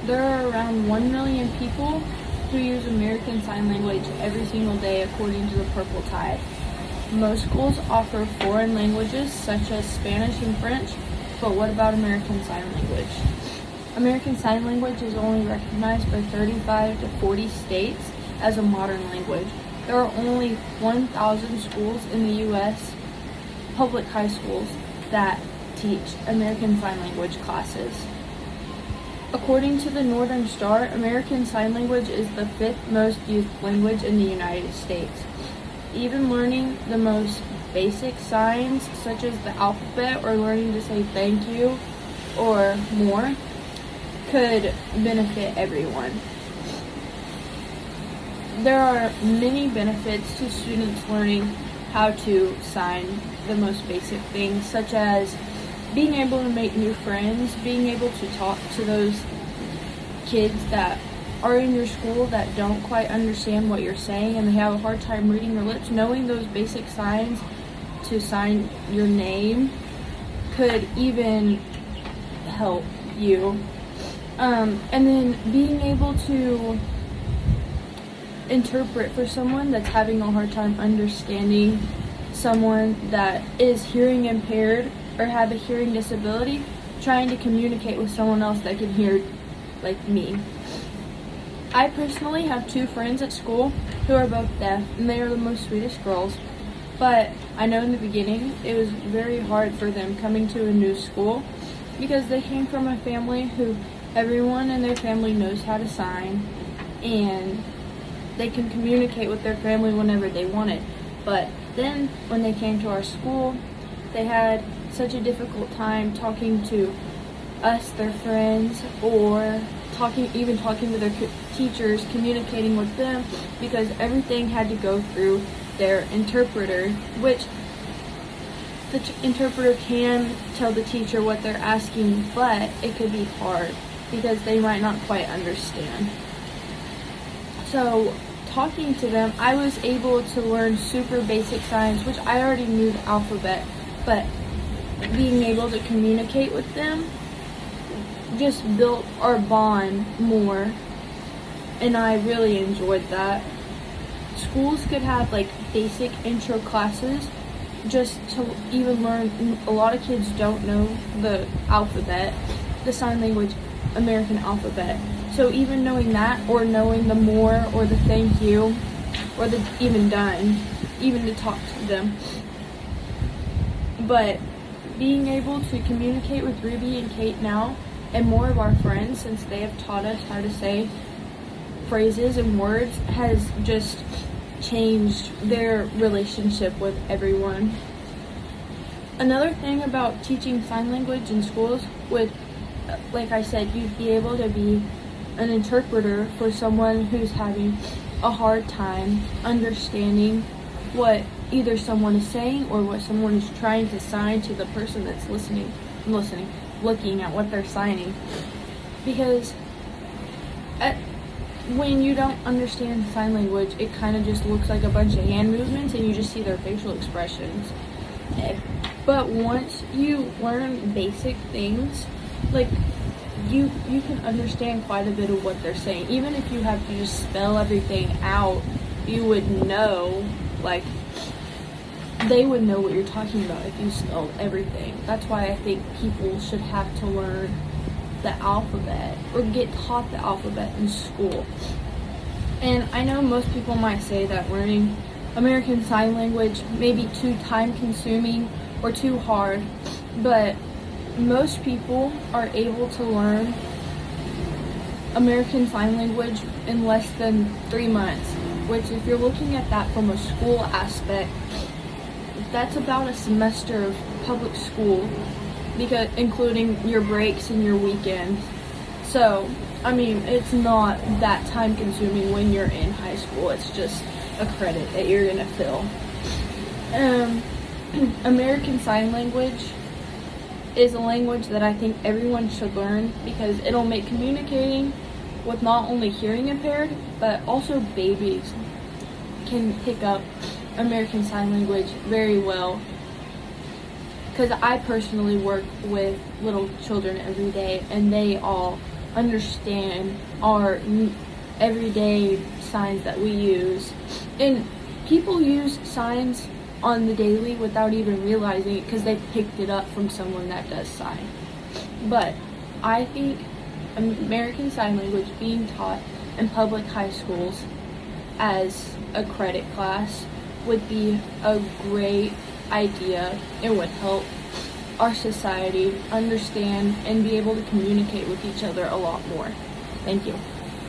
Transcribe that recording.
There are around 1 million people who use American Sign Language every single day according to the Purple Tide. Most schools offer foreign languages such as Spanish and French, but what about American Sign Language? American Sign Language is only recognized by 35 to 40 states as a modern language. There are only 1,000 schools in the U.S., public high schools, that teach American Sign Language classes. According to the Northern Star, American Sign Language is the 5th most used language in the United States. Even learning the most basic signs, such as the alphabet or learning to say thank you or more, could benefit everyone. There are many benefits to students learning how to sign the most basic things, such as being able to make new friends, being able to talk to those kids that are in your school that don't quite understand what you're saying and they have a hard time reading your lips. Knowing those basic signs to sign your name could even help you. And then being able to interpret for someone that's having a hard time understanding someone that is hearing impaired or have a hearing disability, trying to communicate with someone else that can hear like me. I personally have 2 friends at school who are both deaf, and they are the most sweetest girls, but I know in the beginning it was very hard for them coming to a new school because they came from a family who everyone in their family knows how to sign and they can communicate with their family whenever they want it. But then when they came to our school, they had such a difficult time talking to us, their friends, or talking to their teachers, communicating with them, because everything had to go through their interpreter, which the interpreter can tell the teacher what they're asking, but it could be hard because they might not quite understand. So talking to them, I was able to learn super basic signs, which I already knew the alphabet, but being able to communicate with them just built our bond more, and I really enjoyed that. Schools could have like basic intro classes just to even learn. A lot of kids don't know the alphabet, the sign language American alphabet. So even knowing that, or knowing the more, or the thank you, or the even done, even to talk to them. But being able to communicate with Ruby and Kate now, and more of our friends, since they have taught us how to say phrases and words, has just changed their relationship with everyone. Another thing about teaching sign language in schools, with, like I said, you'd be able to be an interpreter for someone who's having a hard time understanding what either someone is saying or what someone is trying to sign to the person that's looking at what they're signing. Because when you don't understand sign language, it kind of just looks like a bunch of hand movements and you just see their facial expressions. But once you learn basic things, like you can understand quite a bit of what they're saying. Even if you have to just spell everything out, you would know, like, they would know what you're talking about if you spelled everything. That's why I think people should have to learn the alphabet or get taught the alphabet in school. And I know most people might say that learning American Sign Language may be too time consuming or too hard, but most people are able to learn American Sign Language in less than 3 months, which, if you're looking at that from a school aspect, that's about a semester of public school, because including your breaks and your weekends. So, I mean, it's not that time consuming when you're in high school. It's just a credit that you're gonna fill. American Sign Language is a language that I think everyone should learn, because it'll make communicating with not only hearing impaired, but also babies can pick up American Sign Language very well. Because I personally work with little children every day, and they all understand our everyday signs that we use. And people use signs on the daily without even realizing it because they picked it up from someone that does sign. But I think American Sign Language being taught in public high schools as a credit class would be a great idea. It would help our society understand and be able to communicate with each other a lot more. Thank you.